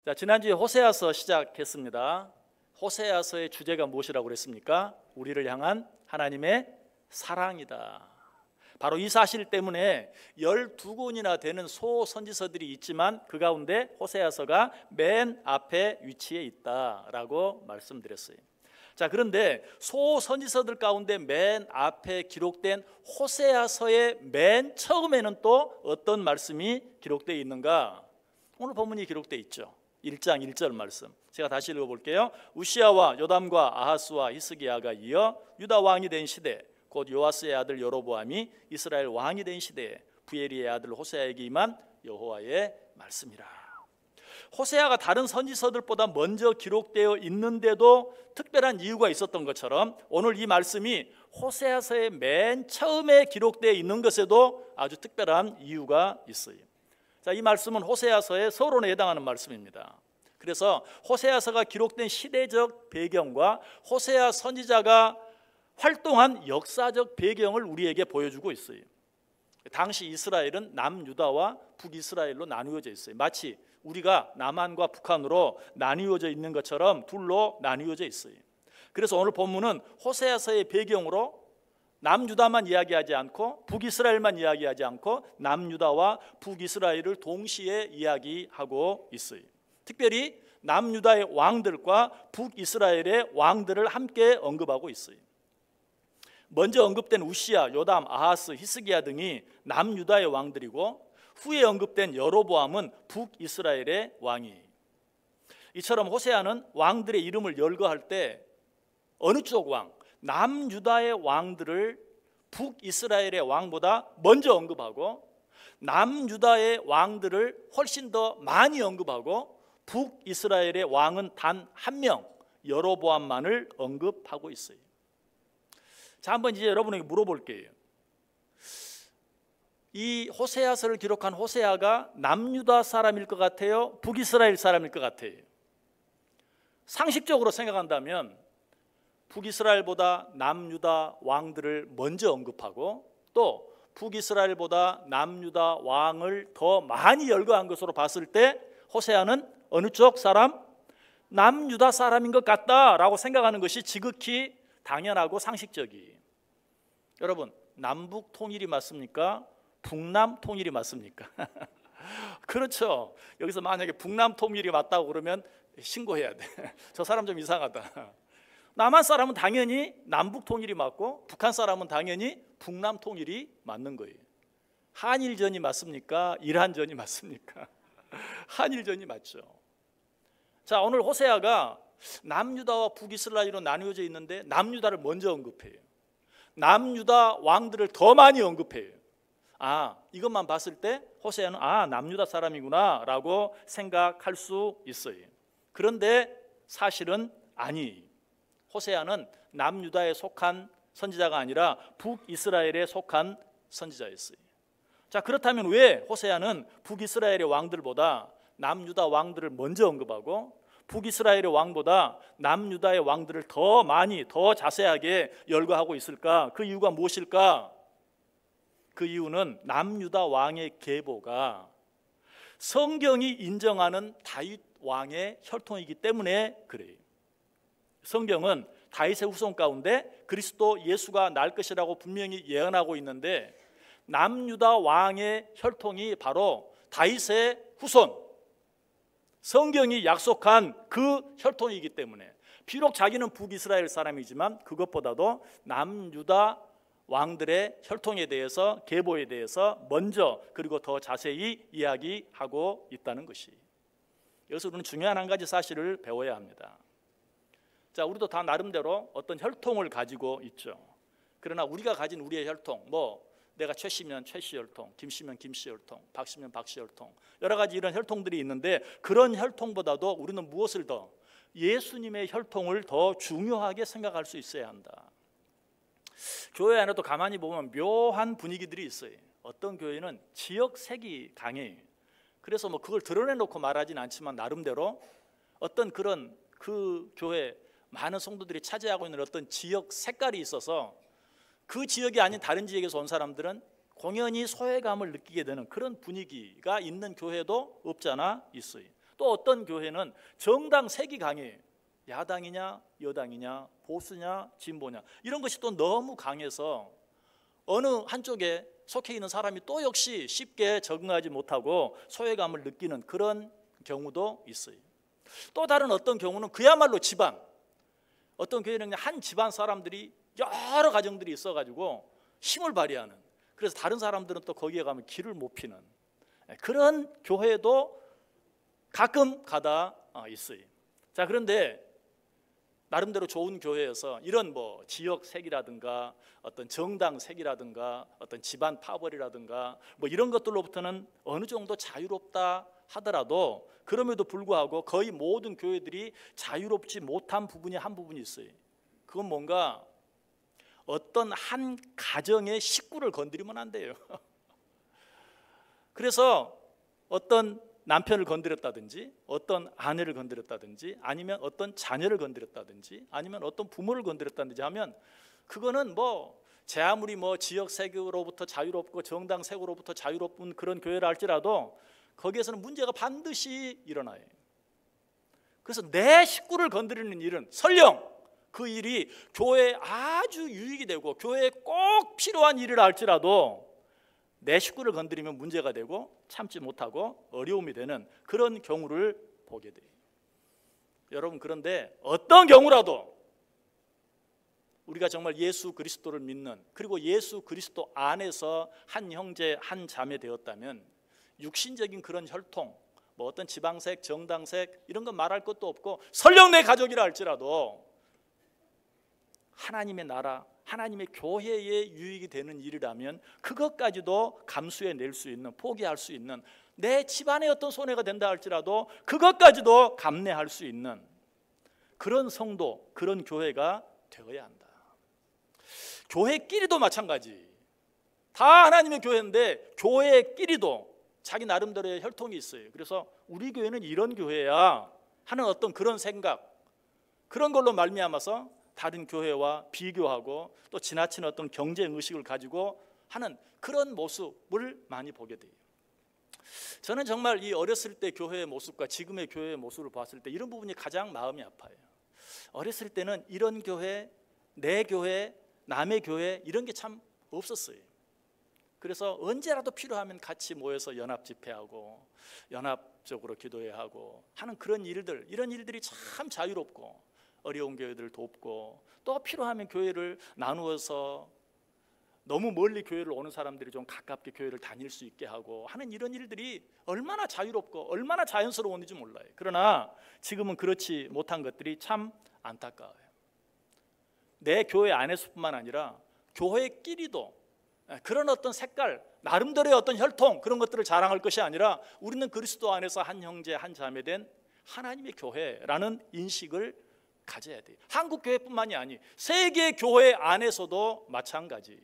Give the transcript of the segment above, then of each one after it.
자, 지난주에 호세아서 시작했습니다. 호세아서의 주제가 무엇이라고 그랬습니까? 우리를 향한 하나님의 사랑이다. 바로 이 사실 때문에 12권이나 되는 소선지서들이 있지만 그 가운데 호세아서가 맨 앞에 위치해 있다라고 말씀드렸어요. 자, 그런데 소선지서들 가운데 맨 앞에 기록된 호세아서의 맨 처음에는 또 어떤 말씀이 기록되어 있는가? 오늘 본문이 기록되어 있죠. 1장 1절 말씀 제가 다시 읽어볼게요. 우시아와 요담과 아하스와 히스기야가 이어 유다 왕이 된 시대, 곧 요아스의 아들 여로보암이 이스라엘 왕이 된 시대에 부엘리의 아들 호세아에게 임한 여호와의 말씀이라. 호세아가 다른 선지서들보다 먼저 기록되어 있는데도 특별한 이유가 있었던 것처럼 오늘 이 말씀이 호세아서의 맨 처음에 기록되어 있는 것에도 아주 특별한 이유가 있어요. 자, 이 말씀은 호세아서의 서론에 해당하는 말씀입니다. 그래서 호세아서가 기록된 시대적 배경과 호세아 선지자가 활동한 역사적 배경을 우리에게 보여주고 있어요. 당시 이스라엘은 남유다와 북이스라엘로 나누어져 있어요. 마치 우리가 남한과 북한으로 나누어져 있는 것처럼 둘로 나누어져 있어요. 그래서 오늘 본문은 호세아서의 배경으로 남유다만 이야기하지 않고 북이스라엘만 이야기하지 않고 남유다와 북이스라엘을 동시에 이야기하고 있어요. 특별히 남유다의 왕들과 북이스라엘의 왕들을 함께 언급하고 있어요. 먼저 언급된 우시아, 요담, 아하스, 히스기야 등이 남유다의 왕들이고 후에 언급된 여로보암은 북이스라엘의 왕이에요. 이처럼 호세아는 왕들의 이름을 열거할 때 어느 쪽 왕? 남유다의 왕들을 북이스라엘의 왕보다 먼저 언급하고 남유다의 왕들을 훨씬 더 많이 언급하고 북이스라엘의 왕은 단 한 명, 여로보암만을 언급하고 있어요. 자, 한번 이제 여러분에게 물어볼게요. 이 호세아서를 기록한 호세아가 남유다 사람일 것 같아요? 북이스라엘 사람일 것 같아요? 상식적으로 생각한다면 북이스라엘보다 남유다 왕들을 먼저 언급하고 또 북이스라엘보다 남유다 왕을 더 많이 열거한 것으로 봤을 때 호세아는 어느 쪽 사람? 남유다 사람인 것 같다라고 생각하는 것이 지극히 당연하고 상식적이에요. 여러분, 남북 통일이 맞습니까? 북남 통일이 맞습니까? 그렇죠. 여기서 만약에 북남 통일이 맞다고 그러면 신고해야 돼. 저 사람 좀 이상하다. 남한 사람은 당연히 남북 통일이 맞고 북한 사람은 당연히 북남 통일이 맞는 거예요. 한일전이 맞습니까? 일한전이 맞습니까? 한일전이 맞죠. 자, 오늘 호세아가 남유다와 북이스라엘로 나누어져 있는데 남유다를 먼저 언급해요. 남유다 왕들을 더 많이 언급해요. 아, 이것만 봤을 때 호세아는 남유다 사람이구나 라고 생각할 수 있어요. 그런데 사실은 아니에요. 호세아는 남유다에 속한 선지자가 아니라 북이스라엘에 속한 선지자였어요. 자, 그렇다면 왜 호세아는 북이스라엘의 왕들보다 남유다 왕들을 먼저 언급하고 북이스라엘의 왕보다 남유다의 왕들을 더 많이, 더 자세하게 열거하고 있을까? 그 이유가 무엇일까? 그 이유는 남유다 왕의 계보가 성경이 인정하는 다윗 왕의 혈통이기 때문에 그래요. 성경은 다윗의 후손 가운데 그리스도 예수가 날 것이라고 분명히 예언하고 있는데 남유다 왕의 혈통이 바로 다윗의 후손, 성경이 약속한 그 혈통이기 때문에 비록 자기는 북이스라엘 사람이지만 그것보다도 남유다 왕들의 혈통에 대해서, 계보에 대해서 먼저 그리고 더 자세히 이야기하고 있다는 것이. 여기서 우리는 중요한 한 가지 사실을 배워야 합니다. 자, 우리도 다 나름대로 어떤 혈통을 가지고 있죠. 그러나 우리가 가진 우리의 혈통, 내가 최씨면 최씨 혈통, 김씨면 김씨 혈통, 박씨면 박씨 혈통, 여러 가지 이런 혈통들이 있는데 그런 혈통보다도 우리는 무엇을 더? 예수님의 혈통을 더 중요하게 생각할 수 있어야 한다. 교회 안에도 가만히 보면 묘한 분위기들이 있어요. 어떤 교회는 지역색이 강해요. 그래서 그걸 드러내놓고 말하진 않지만 나름대로 어떤 그런 그 교회 많은 성도들이 차지하고 있는 어떤 지역 색깔이 있어서 그 지역이 아닌 다른 지역에서 온 사람들은 공연히 소외감을 느끼게 되는 그런 분위기가 있는 교회도 없지 않아 있어요. 또 어떤 교회는 정당색이 강해요. 야당이냐 여당이냐 보수냐 진보냐 이런 것이 또 너무 강해서 어느 한쪽에 속해 있는 사람이 또 역시 쉽게 적응하지 못하고 소외감을 느끼는 그런 경우도 있어요. 또 다른 어떤 경우는 그야말로 집안, 어떤 교회는 그냥 한 집안 사람들이 여러 가정들이 있어가지고 힘을 발휘하는, 그래서 다른 사람들은 또 거기에 가면 길을 못 피는 그런 교회도 가끔 가다 있어요. 자, 그런데 나름대로 좋은 교회에서 이런 뭐 지역색이라든가 어떤 정당색이라든가 어떤 집안 파벌이라든가 뭐 이런 것들로부터는 어느 정도 자유롭다 하더라도 그럼에도 불구하고 거의 모든 교회들이 자유롭지 못한 부분이 한 부분이 있어요. 그건 뭔가 어떤 한 가정의 식구를 건드리면 안 돼요. 그래서 어떤 남편을 건드렸다든지 어떤 아내를 건드렸다든지 아니면 어떤 자녀를 건드렸다든지 아니면 어떤 부모를 건드렸다든지 하면 그거는 뭐 제 아무리 뭐 지역색으로부터 자유롭고 정당색으로부터 자유롭은 그런 교회라 할지라도 거기에서는 문제가 반드시 일어나요. 그래서 내 식구를 건드리는 일은 설령 그 일이 교회에 아주 유익이 되고 교회에 꼭 필요한 일이라 할지라도 내 식구를 건드리면 문제가 되고 참지 못하고 어려움이 되는 그런 경우를 보게 돼요. 여러분, 그런데 어떤 경우라도 우리가 정말 예수 그리스도를 믿는, 그리고 예수 그리스도 안에서 한 형제 한 자매 되었다면 육신적인 그런 혈통, 뭐 어떤 지방색, 정당색 이런 건 말할 것도 없고 설령 내 가족이라 할지라도 하나님의 나라, 하나님의 교회에 유익이 되는 일이라면 그것까지도 감수해 낼 수 있는, 포기할 수 있는, 내 집안에 어떤 손해가 된다 할지라도 그것까지도 감내할 수 있는 그런 성도, 그런 교회가 되어야 한다. 교회끼리도 마찬가지. 다 하나님의 교회인데 교회끼리도 자기 나름대로의 혈통이 있어요. 그래서 우리 교회는 이런 교회야 하는 어떤 그런 생각, 그런 걸로 말미암아서 다른 교회와 비교하고 또 지나친 어떤 경쟁 의식을 가지고 하는 그런 모습을 많이 보게 돼요. 저는 정말 이 어렸을 때 교회의 모습과 지금의 교회의 모습을 봤을 때 이런 부분이 가장 마음이 아파요. 어렸을 때는 이런 교회, 내 교회, 남의 교회 이런 게 참 없었어요. 그래서 언제라도 필요하면 같이 모여서 연합 집회하고 연합적으로 기도해야 하고 하는 그런 일들, 이런 일들이 참 자유롭고 어려운 교회들을 돕고 또 필요하면 교회를 나누어서 너무 멀리 교회를 오는 사람들이 좀 가깝게 교회를 다닐 수 있게 하고 하는 이런 일들이 얼마나 자유롭고 얼마나 자연스러웠는지 몰라요. 그러나 지금은 그렇지 못한 것들이 참 안타까워요. 내 교회 안에서뿐만 아니라 교회끼리도 그런 어떤 색깔, 나름대로의 어떤 혈통 그런 것들을 자랑할 것이 아니라 우리는 그리스도 안에서 한 형제 한 자매 된 하나님의 교회라는 인식을 가져야 돼요. 한국 교회뿐만이 아니 세계 교회 안에서도 마찬가지.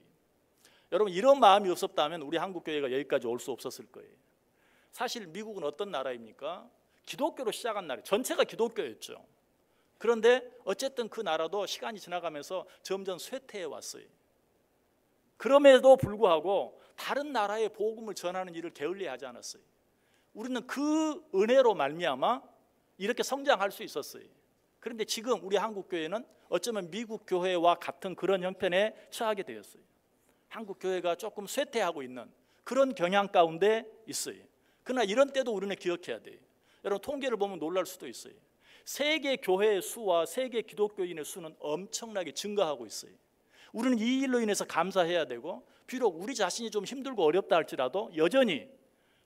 여러분, 이런 마음이 없었다면 우리 한국 교회가 여기까지 올 수 없었을 거예요. 사실 미국은 어떤 나라입니까? 기독교로 시작한 나라, 전체가 기독교였죠. 그런데 어쨌든 그 나라도 시간이 지나가면서 점점 쇠퇴해 왔어요. 그럼에도 불구하고 다른 나라의 복음을 전하는 일을 게을리하지 않았어요. 우리는 그 은혜로 말미암아 이렇게 성장할 수 있었어요. 그런데 지금 우리 한국 교회는 어쩌면 미국 교회와 같은 그런 형편에 처하게 되었어요. 한국 교회가 조금 쇠퇴하고 있는 그런 경향 가운데 있어요. 그러나 이런 때도 우리는 기억해야 돼요. 여러분, 통계를 보면 놀랄 수도 있어요. 세계 교회의 수와 세계 기독교인의 수는 엄청나게 증가하고 있어요. 우리는 이 일로 인해서 감사해야 되고, 비록 우리 자신이 좀 힘들고 어렵다 할지라도 여전히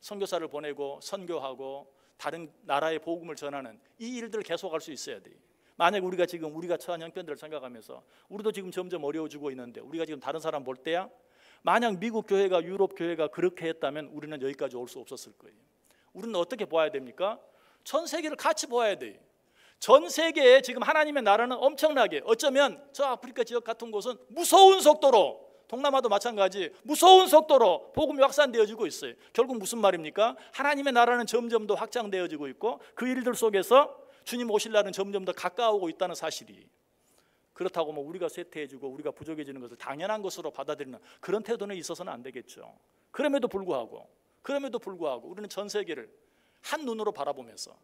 선교사를 보내고 선교하고 다른 나라의 복음을 전하는 이 일들을 계속할 수 있어야 돼요. 만약 우리가 지금 우리가 처한 형편들을 생각하면서 우리도 지금 점점 어려워지고 있는데 우리가 지금 다른 사람 볼 때야 만약 미국 교회가 유럽 교회가 그렇게 했다면 우리는 여기까지 올 수 없었을 거예요. 우리는 어떻게 보아야 됩니까? 전 세계를 같이 보아야 돼요. 전 세계에 지금 하나님의 나라는 엄청나게, 어쩌면 저 아프리카 지역 같은 곳은 무서운 속도로, 동남아도 마찬가지 무서운 속도로 복음이 확산되어지고 있어요. 결국 무슨 말입니까? 하나님의 나라는 점점 더 확장되어지고 있고 그 일들 속에서 주님 오실 날은 점점 더 가까워오고 있다는 사실이, 그렇다고 뭐 우리가 쇠퇴해지고 우리가 부족해지는 것을 당연한 것으로 받아들이는 그런 태도는 있어서는 안 되겠죠. 그럼에도 불구하고 우리는 전 세계를 한 눈으로 바라보면서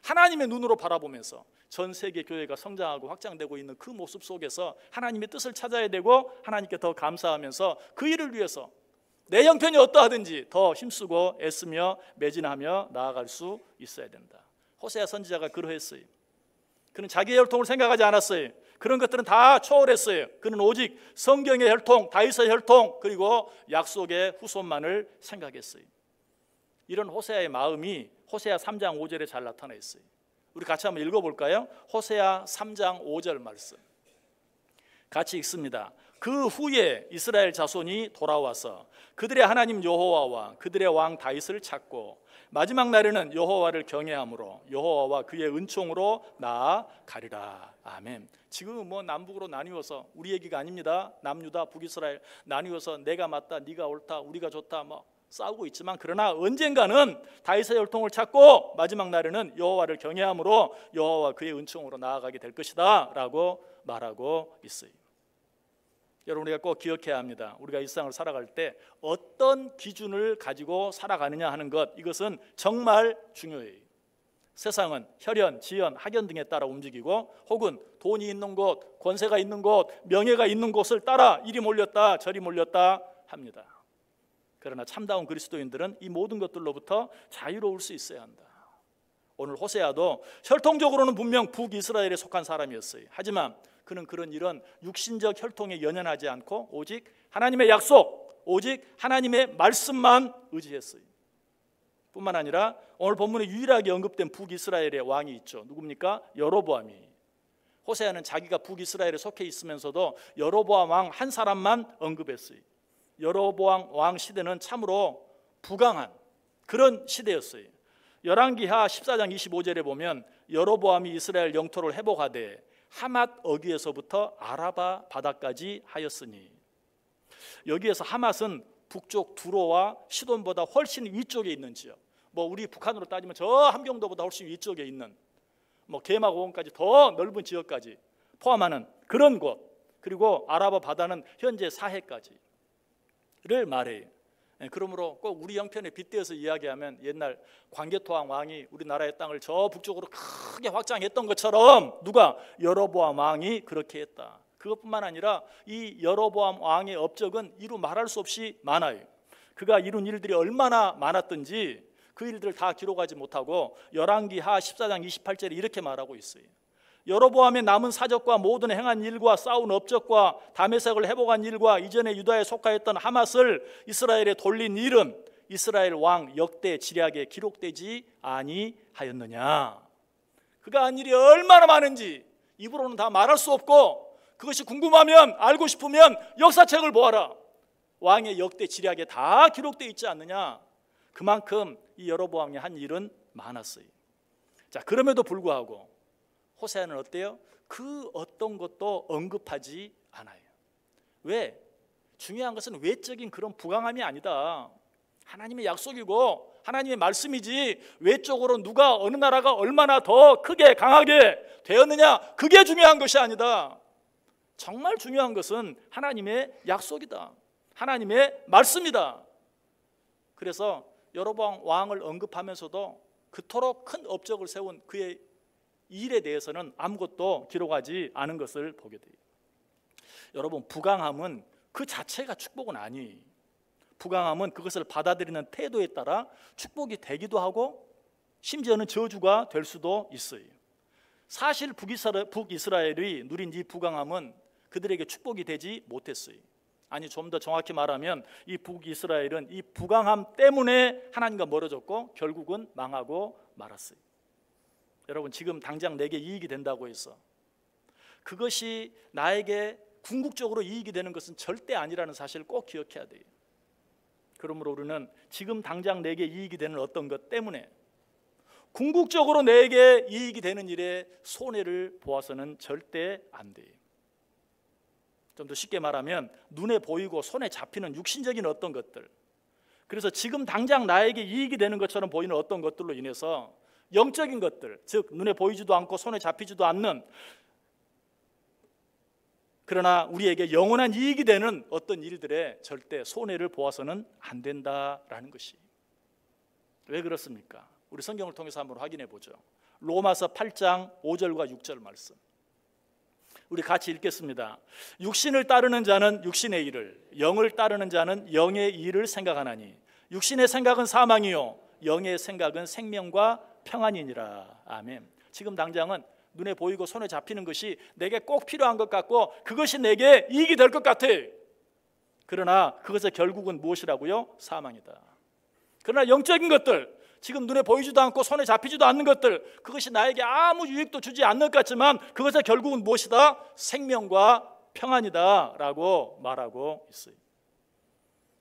하나님의 눈으로 바라보면서 전 세계 교회가 성장하고 확장되고 있는 그 모습 속에서 하나님의 뜻을 찾아야 되고 하나님께 더 감사하면서 그 일을 위해서 내 형편이 어떠하든지 더 힘쓰고 애쓰며 매진하며 나아갈 수 있어야 된다. 호세아 선지자가 그러했어요. 그는 자기의 혈통을 생각하지 않았어요. 그런 것들은 다 초월했어요. 그는 오직 성경의 혈통, 다윗의 혈통, 그리고 약속의 후손만을 생각했어요. 이런 호세아의 마음이 호세아 3장 5절에 잘 나타나 있어요. 우리 같이 한번 읽어볼까요? 호세아 3장 5절 말씀 같이 읽습니다. 그 후에 이스라엘 자손이 돌아와서 그들의 하나님 여호와와 그들의 왕 다윗을 찾고 마지막 날에는 여호와를 경외함으로 여호와와 그의 은총으로 나아가리라. 아멘. 지금은 뭐 남북으로 나뉘어서 우리 얘기가 아닙니다. 남유다 북이스라엘 나뉘어서 내가 맞다 네가 옳다 우리가 좋다 뭐 싸우고 있지만, 그러나 언젠가는 다윗의 혈통을 찾고 마지막 날에는 여호와를 경외함으로 여호와와 그의 은총으로 나아가게 될 것이다 라고 말하고 있어요. 여러분, 우리가 꼭 기억해야 합니다. 우리가 일상을 살아갈 때 어떤 기준을 가지고 살아가느냐 하는 것, 이것은 정말 중요해요. 세상은 혈연, 지연, 학연 등에 따라 움직이고 혹은 돈이 있는 곳, 권세가 있는 곳, 명예가 있는 곳을 따라 이리 몰렸다 저리 몰렸다 합니다. 그러나 참다운 그리스도인들은 이 모든 것들로부터 자유로울 수 있어야 한다. 오늘 호세아도 혈통적으로는 분명 북이스라엘에 속한 사람이었어요. 하지만 그는 이런 육신적 혈통에 연연하지 않고 오직 하나님의 약속, 오직 하나님의 말씀만 의지했어요. 뿐만 아니라 오늘 본문에 유일하게 언급된 북이스라엘의 왕이 있죠. 누굽니까? 여로보암이. 호세아는 자기가 북이스라엘에 속해 있으면서도 여로보암 왕 한 사람만 언급했어요. 여로보암 왕 시대는 참으로 부강한 그런 시대였어요. 열왕기하 14장 25절에 보면 여로보암이 이스라엘 영토를 회복하되 하맛 어귀에서부터 아라바 바다까지 하였으니, 여기에서 하맛은 북쪽 두로와 시돈보다 훨씬 위쪽에 있는 지역, 뭐 우리 북한으로 따지면 저 함경도보다 훨씬 위쪽에 있는 뭐 개마고원까지 더 넓은 지역까지 포함하는 그런 곳, 그리고 아라바 바다는 현재 사해까지를 말해요. 그러므로 꼭 우리 형편에 빗대어서 이야기하면 옛날 광개토왕 왕이 우리나라의 땅을 저 북쪽으로 크게 확장했던 것처럼 누가? 여로보암 왕이 그렇게 했다. 그것뿐만 아니라 이 여로보암 왕의 업적은 이루 말할 수 없이 많아요. 그가 이룬 일들이 얼마나 많았던지 그 일들을 다 기록하지 못하고 열왕기하 14장 28절에 이렇게 말하고 있어요. 여로보암의 남은 사적과 모든 행한 일과 싸운 업적과 다메섹을 회복한 일과 이전에 유다에 속하였던 하맛을 이스라엘에 돌린 일은 이스라엘 왕 역대 지략에 기록되지 아니하였느냐. 그가 한 일이 얼마나 많은지 입으로는 다 말할 수 없고, 그것이 궁금하면 알고 싶으면 역사책을 보아라. 왕의 역대 지략에 다 기록되어 있지 않느냐. 그만큼 이 여로보암이 한 일은 많았어요. 자, 그럼에도 불구하고 호세아는 어때요? 그 어떤 것도 언급하지 않아요. 왜? 중요한 것은 외적인 그런 부강함이 아니다. 하나님의 약속이고 하나님의 말씀이지 외적으로 누가 어느 나라가 얼마나 더 크게 강하게 되었느냐, 그게 중요한 것이 아니다. 정말 중요한 것은 하나님의 약속이다. 하나님의 말씀이다. 그래서 여로보암 왕을 언급하면서도 그토록 큰 업적을 세운 그의 일에 대해서는 아무것도 기록하지 않은 것을 보게 돼요. 여러분, 부강함은 그 자체가 축복은 아니에요. 부강함은 그것을 받아들이는 태도에 따라 축복이 되기도 하고 심지어는 저주가 될 수도 있어요. 사실 북이스라엘이 누린 이 부강함은 그들에게 축복이 되지 못했어요. 아니, 좀 더 정확히 말하면 이 북이스라엘은 이 부강함 때문에 하나님과 멀어졌고 결국은 망하고 말았어요. 여러분, 지금 당장 내게 이익이 된다고 해서 그것이 나에게 궁극적으로 이익이 되는 것은 절대 아니라는 사실을 꼭 기억해야 돼요. 그러므로 우리는 지금 당장 내게 이익이 되는 어떤 것 때문에 궁극적으로 내게 이익이 되는 일에 손해를 보아서는 절대 안 돼요. 좀 더 쉽게 말하면 눈에 보이고 손에 잡히는 육신적인 어떤 것들, 그래서 지금 당장 나에게 이익이 되는 것처럼 보이는 어떤 것들로 인해서 영적인 것들, 즉 눈에 보이지도 않고 손에 잡히지도 않는, 그러나 우리에게 영원한 이익이 되는 어떤 일들에 절대 손해를 보아서는 안 된다라는 것이. 왜 그렇습니까? 우리 성경을 통해서 한번 확인해 보죠. 로마서 8장 5절과 6절 말씀. 우리 같이 읽겠습니다. 육신을 따르는 자는 육신의 일을, 영을 따르는 자는 영의 일을 생각하나니 육신의 생각은 사망이요 영의 생각은 생명과 평안이니라. 아멘. 지금 당장은 눈에 보이고 손에 잡히는 것이 내게 꼭 필요한 것 같고 그것이 내게 이익이 될 것 같아. 그러나 그것의 결국은 무엇이라고요? 사망이다. 그러나 영적인 것들, 지금 눈에 보이지도 않고 손에 잡히지도 않는 것들, 그것이 나에게 아무 유익도 주지 않는 것 같지만 그것의 결국은 무엇이다? 생명과 평안이다 라고 말하고 있어요.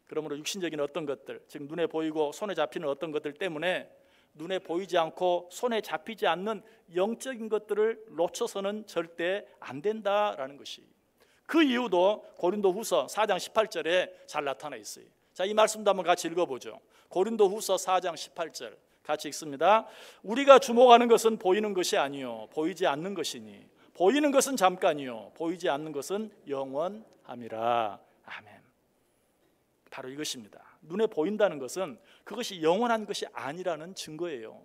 그러므로 육신적인 어떤 것들, 지금 눈에 보이고 손에 잡히는 어떤 것들 때문에 눈에 보이지 않고 손에 잡히지 않는 영적인 것들을 놓쳐서는 절대 안 된다라는 것이, 그 이유도 고린도후서 4장 18절에 잘 나타나 있어요. 자, 이 말씀도 한번 같이 읽어보죠. 고린도후서 4장 18절 같이 읽습니다. 우리가 주목하는 것은 보이는 것이 아니요 보이지 않는 것이니 보이는 것은 잠깐이요 보이지 않는 것은 영원함이라. 아멘. 바로 이것입니다. 눈에 보인다는 것은 그것이 영원한 것이 아니라는 증거예요.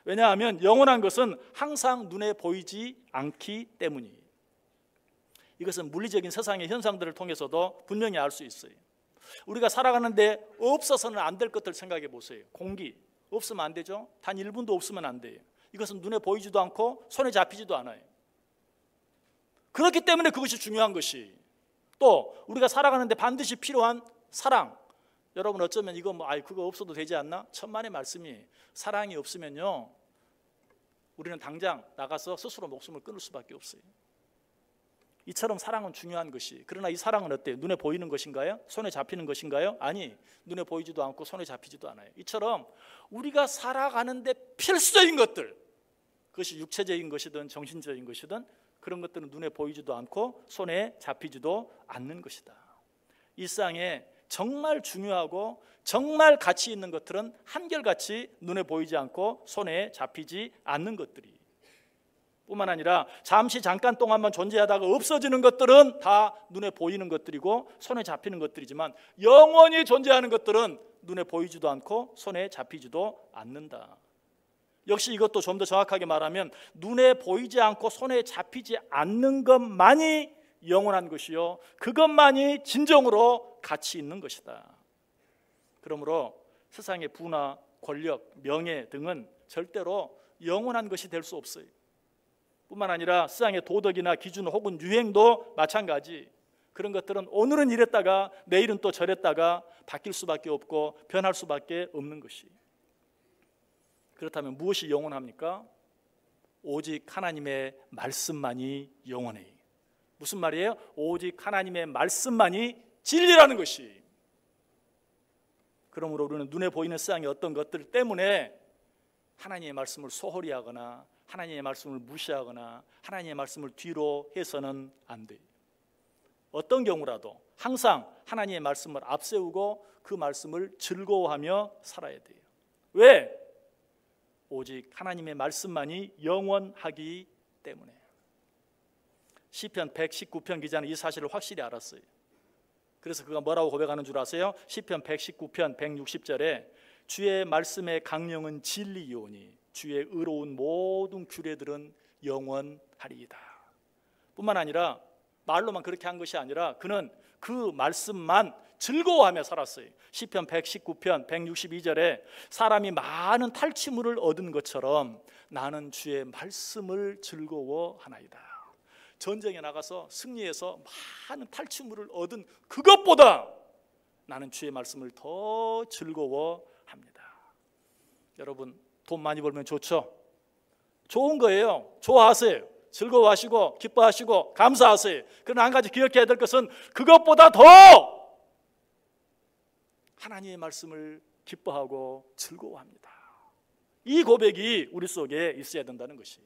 왜냐하면 영원한 것은 항상 눈에 보이지 않기 때문이에요. 이것은 물리적인 세상의 현상들을 통해서도 분명히 알 수 있어요. 우리가 살아가는데 없어서는 안 될 것들 생각해 보세요. 공기 없으면 안 되죠. 단 1분도 없으면 안 돼요. 이것은 눈에 보이지도 않고 손에 잡히지도 않아요. 그렇기 때문에 그것이 중요한 것이, 또 우리가 살아가는데 반드시 필요한 사랑. 여러분 어쩌면 이거 그거 없어도 되지 않나? 천만의 말씀이, 사랑이 없으면요 우리는 당장 나가서 스스로 목숨을 끊을 수밖에 없어요. 이처럼 사랑은 중요한 것이, 그러나 이 사랑은 어때요? 눈에 보이는 것인가요? 손에 잡히는 것인가요? 아니, 눈에 보이지도 않고 손에 잡히지도 않아요. 이처럼 우리가 살아가는데 필수적인 것들, 그것이 육체적인 것이든 정신적인 것이든 그런 것들은 눈에 보이지도 않고 손에 잡히지도 않는 것이다. 이 세상에 정말 중요하고 정말 가치 있는 것들은 한결같이 눈에 보이지 않고 손에 잡히지 않는 것들이, 뿐만 아니라 잠시 잠깐 동안만 존재하다가 없어지는 것들은 다 눈에 보이는 것들이고 손에 잡히는 것들이지만 영원히 존재하는 것들은 눈에 보이지도 않고 손에 잡히지도 않는다. 역시 이것도 좀 더 정확하게 말하면 눈에 보이지 않고 손에 잡히지 않는 것만이 영원한 것이요 그것만이 진정으로 가치 있는 것이다. 그러므로 세상의 부나 권력, 명예 등은 절대로 영원한 것이 될 수 없어요. 뿐만 아니라 세상의 도덕이나 기준 혹은 유행도 마찬가지. 그런 것들은 오늘은 이랬다가 내일은 또 저랬다가 바뀔 수밖에 없고 변할 수밖에 없는 것이. 그렇다면 무엇이 영원합니까? 오직 하나님의 말씀만이 영원해. 무슨 말이에요? 오직 하나님의 말씀만이 진리라는 것이. 그러므로 우리는 눈에 보이는 세상의 어떤 것들 때문에 하나님의 말씀을 소홀히 하거나 하나님의 말씀을 무시하거나 하나님의 말씀을 뒤로 해서는 안 돼요. 어떤 경우라도 항상 하나님의 말씀을 앞세우고 그 말씀을 즐거워하며 살아야 돼요. 왜? 오직 하나님의 말씀만이 영원하기 때문에. 시편 119편 기자는 이 사실을 확실히 알았어요. 그래서 그가 뭐라고 고백하는 줄 아세요? 시편 119편 160절에 주의 말씀의 강령은 진리이오니 주의 의로운 모든 규례들은 영원하리이다. 뿐만 아니라 말로만 그렇게 한 것이 아니라 그는 그 말씀만 즐거워하며 살았어요. 시편 119편 162절에 사람이 많은 탈취물을 얻은 것처럼 나는 주의 말씀을 즐거워하나이다. 전쟁에 나가서 승리해서 많은 탈취물을 얻은 그것보다 나는 주의 말씀을 더 즐거워합니다. 여러분 돈 많이 벌면 좋죠? 좋은 거예요. 좋아하세요. 즐거워하시고 기뻐하시고 감사하세요. 그러나 한 가지 기억해야 될 것은 그것보다 더 하나님의 말씀을 기뻐하고 즐거워합니다. 이 고백이 우리 속에 있어야 된다는 것이.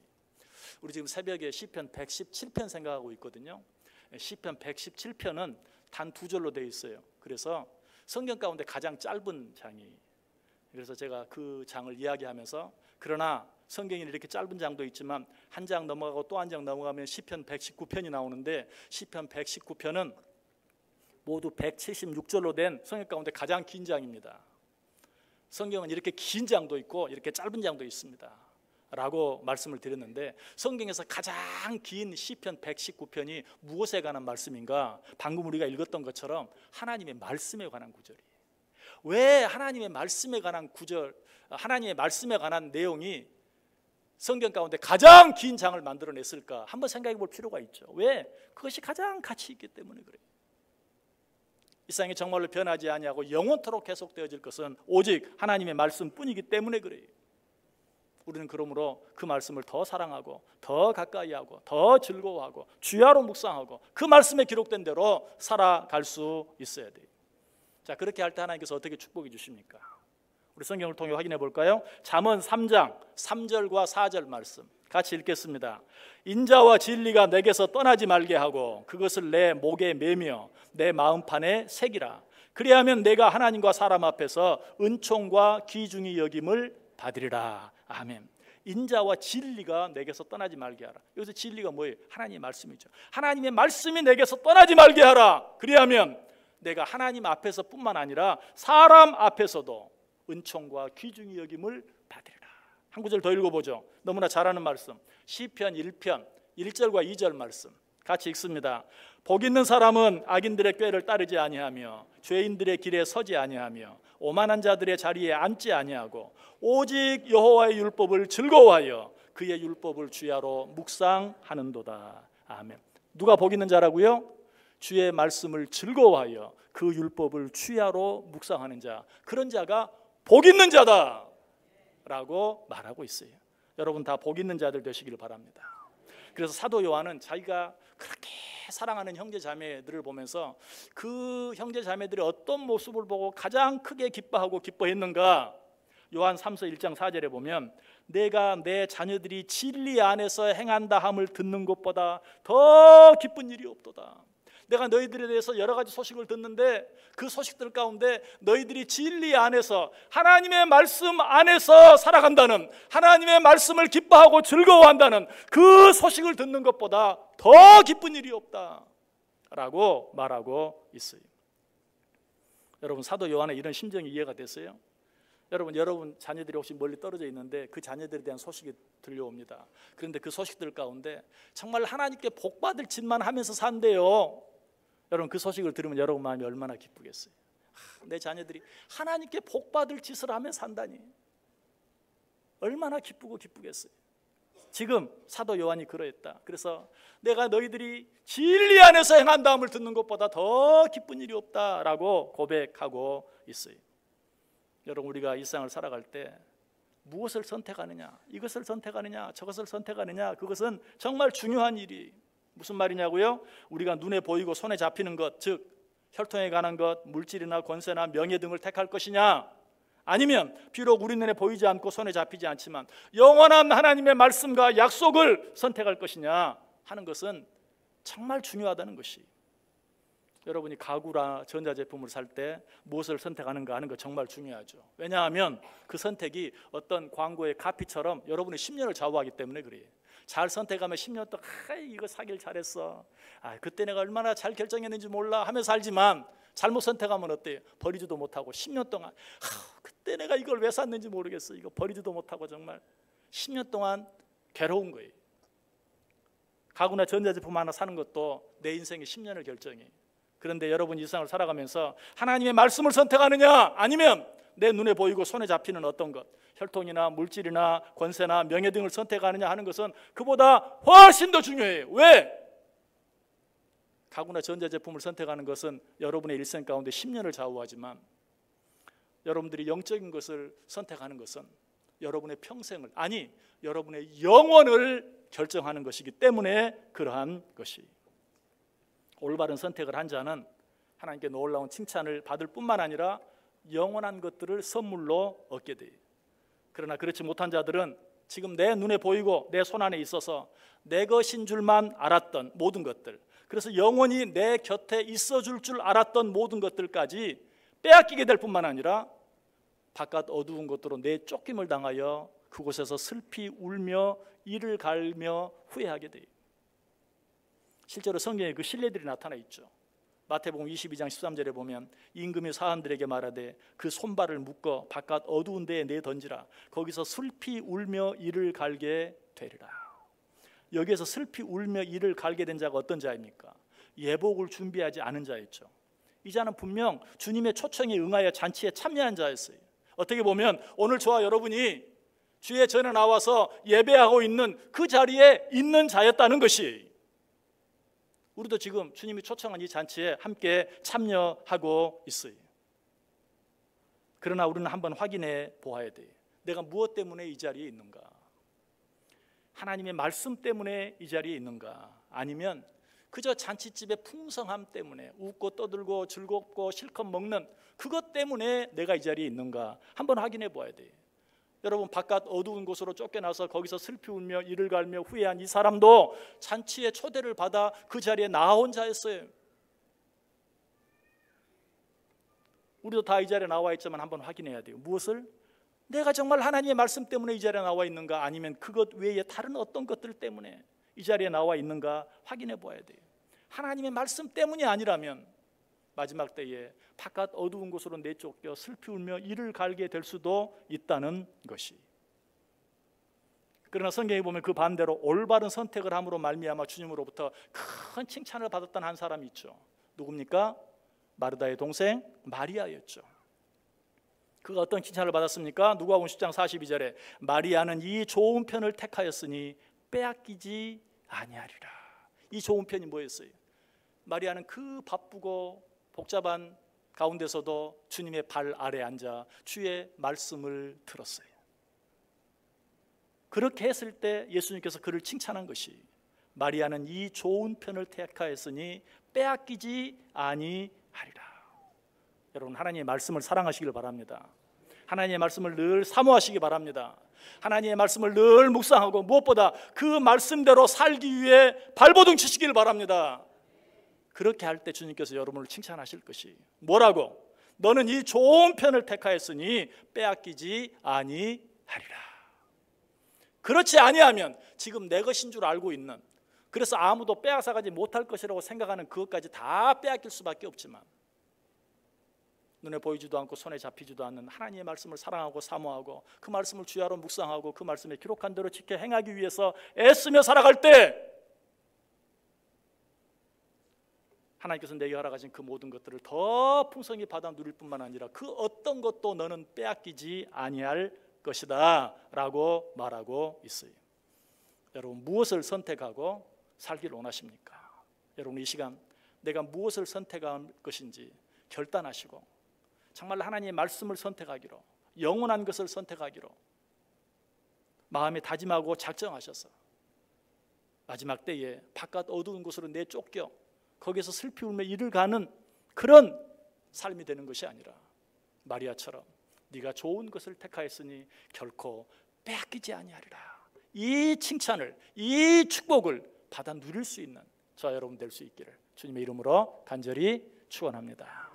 우리 지금 새벽에 시편 117편 생각하고 있거든요. 시편 117편은 단 2절로 되어 있어요. 그래서 성경 가운데 가장 짧은 장이, 그래서 제가 그 장을 이야기하면서, 그러나 성경에 이렇게 짧은 장도 있지만 한 장 넘어가고 또 한 장 넘어가면 시편 119편이 나오는데 시편 119편은 모두 176절로 된 성경 가운데 가장 긴 장입니다. 성경은 이렇게 긴 장도 있고 이렇게 짧은 장도 있습니다. 라고 말씀을 드렸는데, 성경에서 가장 긴 시편 119편이 무엇에 관한 말씀인가? 방금 우리가 읽었던 것처럼 하나님의 말씀에 관한 구절이에요. 왜 하나님의 말씀에 관한 구절, 하나님의 말씀에 관한 내용이 성경 가운데 가장 긴 장을 만들어냈을까? 한번 생각해 볼 필요가 있죠. 왜? 그것이 가장 가치 있기 때문에 그래요. 이 세상이 정말로 변하지 아니하고 영원토록 계속되어질 것은 오직 하나님의 말씀뿐이기 때문에 그래요. 우리는 그러므로 그 말씀을 더 사랑하고 더 가까이하고 더 즐거워하고 주야로 묵상하고 그 말씀에 기록된 대로 살아갈 수 있어야 돼요. 자, 그렇게 할 때 하나님께서 어떻게 축복해 주십니까? 우리 성경을 통해 확인해 볼까요? 잠언 3장 3절과 4절 말씀 같이 읽겠습니다. 인자와 진리가 내게서 떠나지 말게 하고 그것을 내 목에 매며 내 마음판에 새기라. 그리하면 내가 하나님과 사람 앞에서 은총과 귀중히 여김을 받으리라. 아멘. 인자와 진리가 내게서 떠나지 말게 하라. 여기서 진리가 뭐예요? 하나님의 말씀이죠. 하나님의 말씀이 내게서 떠나지 말게 하라. 그리하면 내가 하나님 앞에서 뿐만 아니라 사람 앞에서도 은총과 귀중히 여김을 받으리라. 한 구절 더 읽어보죠. 너무나 잘 아는 말씀, 시편 1편 1절과 2절 말씀 같이 읽습니다. 복 있는 사람은 악인들의 꾀를 따르지 아니하며 죄인들의 길에 서지 아니하며 오만한 자들의 자리에 앉지 아니하고 오직 여호와의 율법을 즐거워하여 그의 율법을 주야로 묵상하는도다. 아멘. 누가 복 있는 자라고요? 주의 말씀을 즐거워하여 그 율법을 주야로 묵상하는 자, 그런 자가 복 있는 자다 라고 말하고 있어요. 여러분 다 복 있는 자들 되시기를 바랍니다. 그래서 사도 요한은 자기가 그렇게 사랑하는 형제 자매들을 보면서 그 형제 자매들이 어떤 모습을 보고 가장 크게 기뻐하고 기뻐했는가? 요한 3서 1장 4절에 보면 내가 내 자녀들이 진리 안에서 행한다 함을 듣는 것보다 더 기쁜 일이 없도다. 내가 너희들에 대해서 여러 가지 소식을 듣는데 그 소식들 가운데 너희들이 진리 안에서 하나님의 말씀 안에서 살아간다는, 하나님의 말씀을 기뻐하고 즐거워한다는 그 소식을 듣는 것보다 더 기쁜 일이 없다 라고 말하고 있어요. 여러분 사도 요한의 이런 심정이 이해가 됐어요? 여러분 자녀들이 혹시 멀리 떨어져 있는데 그 자녀들에 대한 소식이 들려옵니다. 그런데 그 소식들 가운데 정말 하나님께 복받을 짓만 하면서 산대요. 여러분 그 소식을 들으면 여러분 마음이 얼마나 기쁘겠어요. 내 자녀들이 하나님께 복받을 짓을 하며 산다니 얼마나 기쁘고 기쁘겠어요. 지금 사도 요한이 그러했다. 그래서 내가 너희들이 진리 안에서 행한다함을 듣는 것보다 더 기쁜 일이 없다라고 고백하고 있어요. 여러분 우리가 이 세상을 살아갈 때 무엇을 선택하느냐, 이것을 선택하느냐, 저것을 선택하느냐, 그것은 정말 중요한 일이. 무슨 말이냐고요? 우리가 눈에 보이고 손에 잡히는 것, 즉 혈통에 관한 것, 물질이나 권세나 명예 등을 택할 것이냐, 아니면 비록 우리 눈에 보이지 않고 손에 잡히지 않지만 영원한 하나님의 말씀과 약속을 선택할 것이냐 하는 것은 정말 중요하다는 것이. 여러분이 가구나 전자제품을 살 때 무엇을 선택하는가 하는 거 정말 중요하죠. 왜냐하면 그 선택이 어떤 광고의 카피처럼 여러분의 10년을 좌우하기 때문에 그래요. 잘 선택하면 10년 동안 이거 사길 잘했어, 그때 내가 얼마나 잘 결정했는지 몰라 하면서 살지만 잘못 선택하면 어때요? 버리지도 못하고 10년 동안 그때 내가 이걸 왜 샀는지 모르겠어, 이거 버리지도 못하고 정말 10년 동안 괴로운 거예요. 가구나 전자제품 하나 사는 것도 내 인생의 10년을 결정해. 그런데 여러분 이 세상을 살아가면서 하나님의 말씀을 선택하느냐, 아니면 내 눈에 보이고 손에 잡히는 어떤 것, 혈통이나 물질이나 권세나 명예 등을 선택하느냐 하는 것은 그보다 훨씬 더 중요해요. 왜? 가구나 전자제품을 선택하는 것은 여러분의 일생 가운데 10년을 좌우하지만 여러분들이 영적인 것을 선택하는 것은 여러분의 평생을, 아니 여러분의 영원을 결정하는 것이기 때문에 그러한 것이. 올바른 선택을 한 자는 하나님께 놀라운 칭찬을 받을 뿐만 아니라 영원한 것들을 선물로 얻게 돼요. 그러나 그렇지 못한 자들은 지금 내 눈에 보이고 내 손 안에 있어서 내 것인 줄만 알았던 모든 것들, 그래서 영원히 내 곁에 있어줄 줄 알았던 모든 것들까지 빼앗기게 될 뿐만 아니라 바깥 어두운 곳으로 내쫓김을 당하여 그곳에서 슬피 울며 이를 갈며 후회하게 돼요. 실제로 성경에 그 신뢰들이 나타나 있죠. 마태복음 22장 13절에 보면 임금이 사람들에게 말하되 그 손발을 묶어 바깥 어두운 데에 내던지라. 거기서 슬피 울며 이를 갈게 되리라. 여기에서 슬피 울며 이를 갈게 된 자가 어떤 자입니까? 예복을 준비하지 않은 자였죠. 이 자는 분명 주님의 초청에 응하여 잔치에 참여한 자였어요. 어떻게 보면 오늘 저와 여러분이 주의 전에 나와서 예배하고 있는 그 자리에 있는 자였다는 것이, 우리도 지금 주님이 초청한 이 잔치에 함께 참여하고 있어요. 그러나 우리는 한번 확인해 보아야 돼요. 내가 무엇 때문에 이 자리에 있는가? 하나님의 말씀 때문에 이 자리에 있는가? 아니면 그저 잔치집의 풍성함 때문에 웃고 떠들고 즐겁고 실컷 먹는 그것 때문에 내가 이 자리에 있는가? 한번 확인해 보아야 돼요. 여러분, 바깥 어두운 곳으로 쫓겨나서 거기서 슬피 울며 이를 갈며 후회한 이 사람도 잔치의 초대를 받아 그 자리에 나온 자였어요. 우리도 다 이 자리에 나와 있지만 한번 확인해야 돼요. 무엇을? 내가 정말 하나님의 말씀 때문에 이 자리에 나와 있는가? 아니면 그것 외에 다른 어떤 것들 때문에 이 자리에 나와 있는가 확인해 봐야 돼요. 하나님의 말씀 때문이 아니라면 마지막 때에 바깥 어두운 곳으로 내쫓겨 슬피 울며 이를 갈게 될 수도 있다는 것이. 그러나 성경에 보면 그 반대로 올바른 선택을 함으로 말미암아 주님으로부터 큰 칭찬을 받았던 한 사람이 있죠. 누굽니까? 마르다의 동생 마리아였죠. 그가 어떤 칭찬을 받았습니까? 누가복음 10장 42절에 마리아는 이 좋은 편을 택하였으니 빼앗기지 아니하리라. 이 좋은 편이 뭐였어요? 마리아는 그 바쁘고 복잡한 가운데서도 주님의 발 아래 앉아 주의 말씀을 들었어요. 그렇게 했을 때 예수님께서 그를 칭찬한 것이, 마리아는 이 좋은 편을 택하였으니 빼앗기지 아니하리라. 여러분, 하나님의 말씀을 사랑하시길 바랍니다. 하나님의 말씀을 늘 사모하시기 바랍니다. 하나님의 말씀을 늘 묵상하고 무엇보다 그 말씀대로 살기 위해 발버둥 치시길 바랍니다. 그렇게 할 때 주님께서 여러분을 칭찬하실 것이 뭐라고? 너는 이 좋은 편을 택하였으니 빼앗기지 아니하리라. 그렇지 아니하면 지금 내 것인 줄 알고 있는, 그래서 아무도 빼앗아가지 못할 것이라고 생각하는 그것까지 다 빼앗길 수밖에 없지만, 눈에 보이지도 않고 손에 잡히지도 않는 하나님의 말씀을 사랑하고 사모하고 그 말씀을 주야로 묵상하고 그 말씀에 기록한 대로 지켜 행하기 위해서 애쓰며 살아갈 때 하나님께서 내게 허락하신 그 모든 것들을 더 풍성히 받아 누릴 뿐만 아니라 그 어떤 것도 너는 빼앗기지 아니할 것이다 라고 말하고 있어요. 여러분, 무엇을 선택하고 살기를 원하십니까? 여러분, 이 시간 내가 무엇을 선택할 것인지 결단하시고 정말 하나님의 말씀을 선택하기로, 영원한 것을 선택하기로 마음에 다짐하고 작정하셔서 마지막 때에 바깥 어두운 곳으로 내쫓겨 거기서 슬피 울며 이를 가는 그런 삶이 되는 것이 아니라 마리아처럼 네가 좋은 것을 택하였으니 결코 빼앗기지 아니하리라, 이 칭찬을, 이 축복을 받아 누릴 수 있는 저와 여러분 될 수 있기를 주님의 이름으로 간절히 축원합니다.